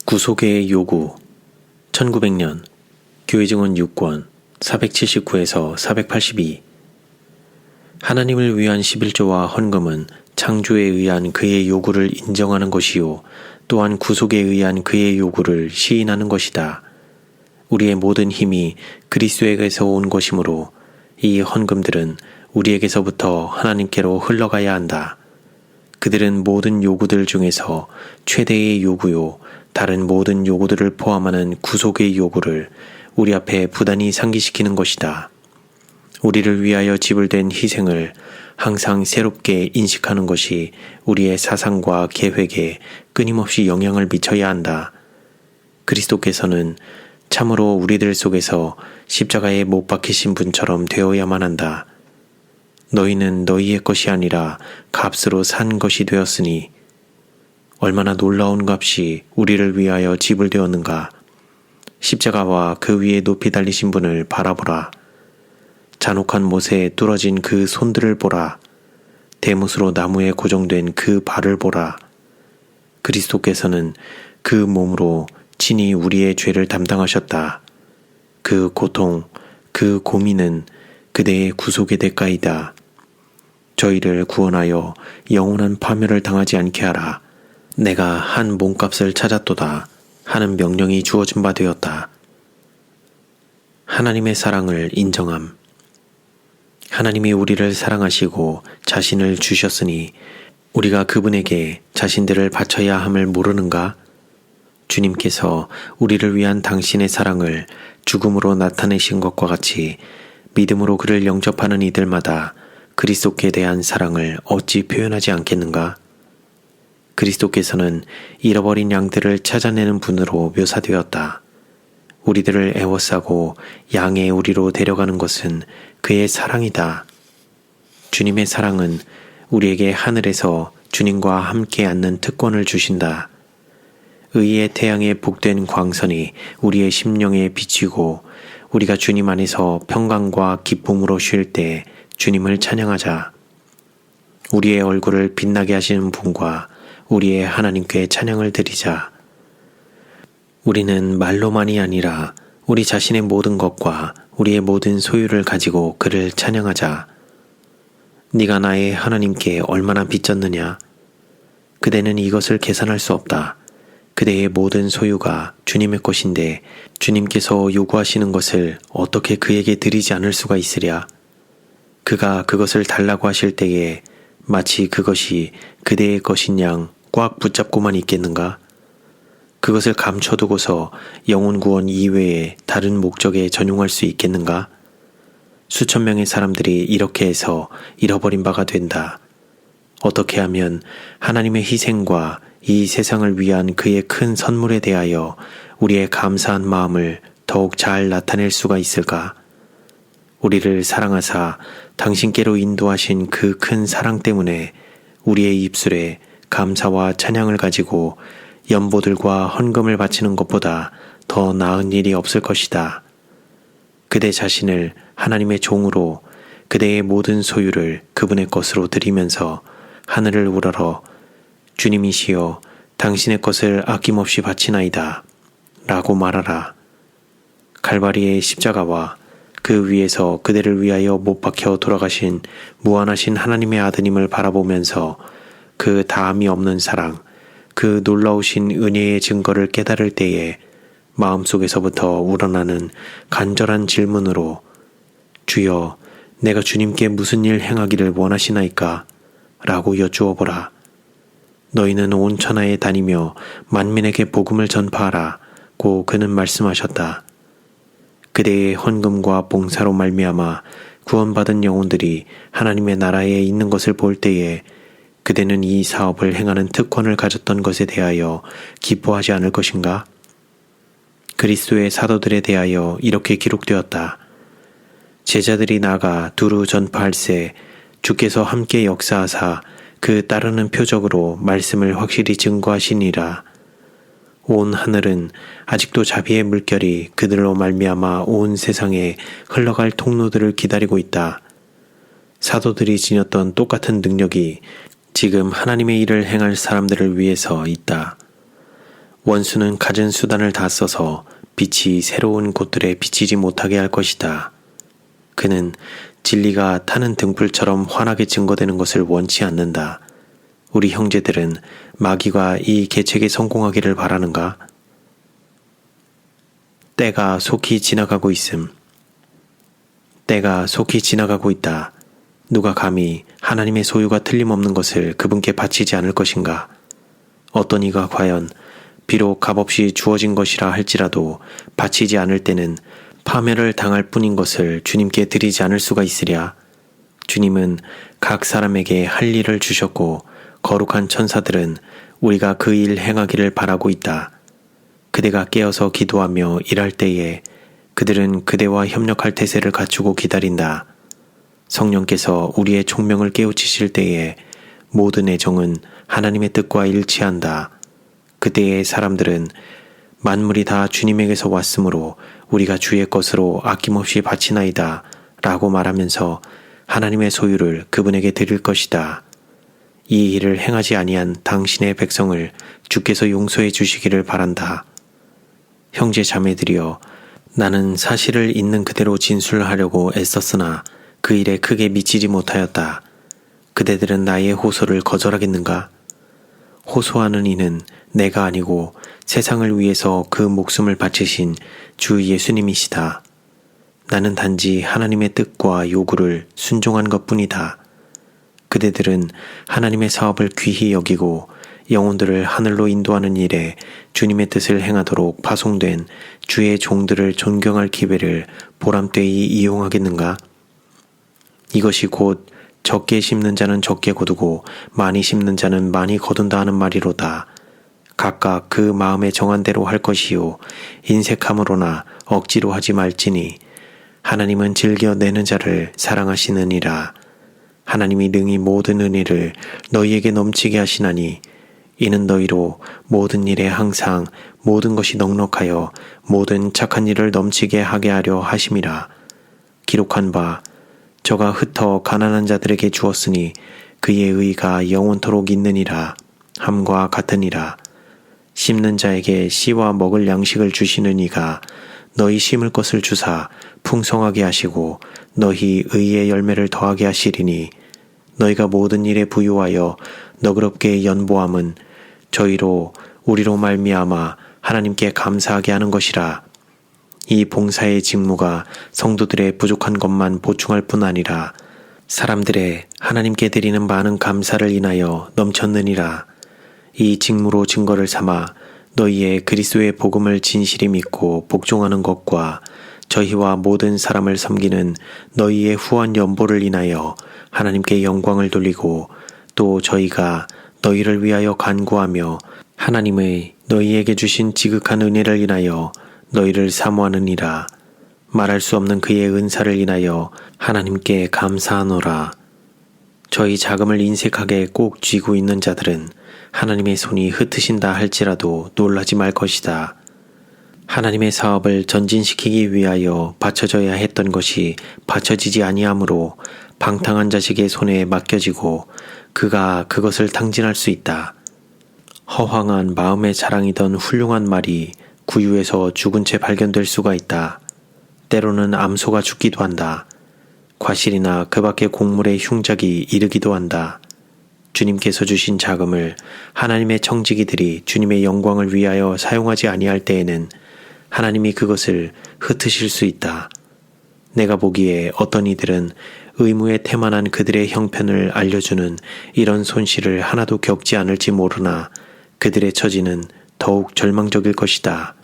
구속의 요구 1900년 교회증언 6권 479에서 482 하나님을 위한 11조와 헌금은 창조에 의한 그의 요구를 인정하는 것이요 또한 구속에 의한 그의 요구를 시인하는 것이다. 우리의 모든 힘이 그리스도에게서 온 것이므로 이 헌금들은 우리에게서부터 하나님께로 흘러가야 한다. 그들은 모든 요구들 중에서 최대의 요구요 다른 모든 요구들을 포함하는 구속의 요구를 우리 앞에 부단히 상기시키는 것이다. 우리를 위하여 지불된 희생을 항상 새롭게 인식하는 것이 우리의 사상과 계획에 끊임없이 영향을 미쳐야 한다. 그리스도께서는 참으로 우리들 속에서 십자가에 못 박히신 분처럼 되어야만 한다. 너희는 너희의 것이 아니라 값으로 산 것이 되었으니 얼마나 놀라운 값이 우리를 위하여 지불되었는가. 십자가와 그 위에 높이 달리신 분을 바라보라. 잔혹한 못에 뚫어진 그 손들을 보라. 대못으로 나무에 고정된 그 발을 보라. 그리스도께서는 그 몸으로 친히 우리의 죄를 담당하셨다. 그 고통, 그 고민은 그대의 구속의 대가이다. 저희를 구원하여 영원한 파멸을 당하지 않게 하라. 내가 한 몸값을 찾았도다 하는 명령이 주어진 바 되었다. 하나님의 사랑을 인정함. 하나님이 우리를 사랑하시고 자신을 주셨으니 우리가 그분에게 자신들을 바쳐야 함을 모르는가? 주님께서 우리를 위한 당신의 사랑을 죽음으로 나타내신 것과 같이 믿음으로 그를 영접하는 이들마다 그리스도께 대한 사랑을 어찌 표현하지 않겠는가? 그리스도께서는 잃어버린 양들을 찾아내는 분으로 묘사되었다. 우리들을 애워싸고 양의 우리로 데려가는 것은 그의 사랑이다. 주님의 사랑은 우리에게 하늘에서 주님과 함께 앉는 특권을 주신다. 의의 태양에 복된 광선이 우리의 심령에 비치고 우리가 주님 안에서 평강과 기쁨으로 쉴 때 주님을 찬양하자. 우리의 얼굴을 빛나게 하시는 분과 우리의 하나님께 찬양을 드리자. 우리는 말로만이 아니라 우리 자신의 모든 것과 우리의 모든 소유를 가지고 그를 찬양하자. 네가 나의 하나님께 얼마나 빚졌느냐? 그대는 이것을 계산할 수 없다. 그대의 모든 소유가 주님의 것인데 주님께서 요구하시는 것을 어떻게 그에게 드리지 않을 수가 있으랴? 그가 그것을 달라고 하실 때에 마치 그것이 그대의 것인 양 꽉 붙잡고만 있겠는가? 그것을 감춰두고서 영혼 구원 이외에 다른 목적에 전용할 수 있겠는가? 수천 명의 사람들이 이렇게 해서 잃어버린 바가 된다. 어떻게 하면 하나님의 희생과 이 세상을 위한 그의 큰 선물에 대하여 우리의 감사한 마음을 더욱 잘 나타낼 수가 있을까? 우리를 사랑하사 당신께로 인도하신 그 큰 사랑 때문에 우리의 입술에 감사와 찬양을 가지고 연보들과 헌금을 바치는 것보다 더 나은 일이 없을 것이다. 그대 자신을 하나님의 종으로 그대의 모든 소유를 그분의 것으로 드리면서 하늘을 우러러 주님이시여 당신의 것을 아낌없이 바치나이다 라고 말하라. 칼바리의 십자가와 그 위에서 그대를 위하여 못 박혀 돌아가신 무한하신 하나님의 아드님을 바라보면서 그 다함이 없는 사랑, 그 놀라우신 은혜의 증거를 깨달을 때에 마음속에서부터 우러나는 간절한 질문으로 주여 내가 주님께 무슨 일 행하기를 원하시나이까? 라고 여쭈어보라. 너희는 온 천하에 다니며 만민에게 복음을 전파하라 고 그는 말씀하셨다. 그대의 헌금과 봉사로 말미암아 구원받은 영혼들이 하나님의 나라에 있는 것을 볼 때에 그대는 이 사업을 행하는 특권을 가졌던 것에 대하여 기뻐하지 않을 것인가? 그리스도의 사도들에 대하여 이렇게 기록되었다. 제자들이 나가 두루 전파할세 주께서 함께 역사하사 그 따르는 표적으로 말씀을 확실히 증거하시니라. 온 하늘은 아직도 자비의 물결이 그들로 말미암아 온 세상에 흘러갈 통로들을 기다리고 있다. 사도들이 지녔던 똑같은 능력이 지금 하나님의 일을 행할 사람들을 위해서 있다. 원수는 갖은 수단을 다 써서 빛이 새로운 곳들에 비치지 못하게 할 것이다. 그는 진리가 타는 등불처럼 환하게 증거되는 것을 원치 않는다. 우리 형제들은 마귀가 이 계책에 성공하기를 바라는가? 때가 속히 지나가고 있음. 때가 속히 지나가고 있다. 누가 감히 하나님의 소유가 틀림없는 것을 그분께 바치지 않을 것인가? 어떤 이가 과연 비록 값없이 주어진 것이라 할지라도 바치지 않을 때는 파멸을 당할 뿐인 것을 주님께 드리지 않을 수가 있으랴. 주님은 각 사람에게 할 일을 주셨고 거룩한 천사들은 우리가 그 일 행하기를 바라고 있다. 그대가 깨어서 기도하며 일할 때에 그들은 그대와 협력할 태세를 갖추고 기다린다. 성령께서 우리의 총명을 깨우치실 때에 모든 애정은 하나님의 뜻과 일치한다. 그때의 사람들은 만물이 다 주님에게서 왔으므로 우리가 주의 것으로 아낌없이 바치나이다 라고 말하면서 하나님의 소유를 그분에게 드릴 것이다. 이 일을 행하지 아니한 당신의 백성을 주께서 용서해 주시기를 바란다. 형제 자매들이여, 나는 사실을 있는 그대로 진술하려고 애썼으나 그 일에 크게 미치지 못하였다. 그대들은 나의 호소를 거절하겠는가? 호소하는 이는 내가 아니고 세상을 위해서 그 목숨을 바치신 주 예수님이시다. 나는 단지 하나님의 뜻과 요구를 순종한 것뿐이다. 그대들은 하나님의 사업을 귀히 여기고 영혼들을 하늘로 인도하는 일에 주님의 뜻을 행하도록 파송된 주의 종들을 존경할 기회를 보람되이 이용하겠는가? 이것이 곧 적게 심는 자는 적게 거두고 많이 심는 자는 많이 거둔다 하는 말이로다. 각각 그 마음에 정한 대로 할 것이요 인색함으로나 억지로 하지 말지니 하나님은 즐겨 내는 자를 사랑하시느니라. 하나님이 능히 모든 은혜를 너희에게 넘치게 하시나니 이는 너희로 모든 일에 항상 모든 것이 넉넉하여 모든 착한 일을 넘치게 하게 하려 하심이라. 기록한 바 저가 흩어 가난한 자들에게 주었으니 그의 의가 영원토록 있느니라 함과 같으니라. 심는 자에게 씨와 먹을 양식을 주시는 이가 너희 심을 것을 주사 풍성하게 하시고 너희 의의 열매를 더하게 하시리니 너희가 모든 일에 부유하여 너그럽게 연보함은 저희로 우리로 말미암아 하나님께 감사하게 하는 것이라. 이 봉사의 직무가 성도들의 부족한 것만 보충할 뿐 아니라 사람들의 하나님께 드리는 많은 감사를 인하여 넘쳤느니라. 이 직무로 증거를 삼아 너희의 그리스도의 복음을 진실히 믿고 복종하는 것과 저희와 모든 사람을 섬기는 너희의 후한 연보를 인하여 하나님께 영광을 돌리고 또 저희가 너희를 위하여 간구하며 하나님의 너희에게 주신 지극한 은혜를 인하여 너희를 사모하느니라. 말할 수 없는 그의 은사를 인하여 하나님께 감사하노라. 저희 자금을 인색하게 꼭 쥐고 있는 자들은 하나님의 손이 흩으신다 할지라도 놀라지 말 것이다. 하나님의 사업을 전진시키기 위하여 바쳐져야 했던 것이 바쳐지지 아니하므로 방탕한 자식의 손에 맡겨지고 그가 그것을 탕진할 수 있다. 허황한 마음의 자랑이던 훌륭한 말이 구유에서 죽은 채 발견될 수가 있다. 때로는 암소가 죽기도 한다. 과실이나 그 밖의 곡물의 흉작이 이르기도 한다. 주님께서 주신 자금을 하나님의 청지기들이 주님의 영광을 위하여 사용하지 아니할 때에는 하나님이 그것을 흩으실 수 있다. 내가 보기에 어떤 이들은 의무에 태만한 그들의 형편을 알려주는 이런 손실을 하나도 겪지 않을지 모르나 그들의 처지는 더욱 절망적일 것이다.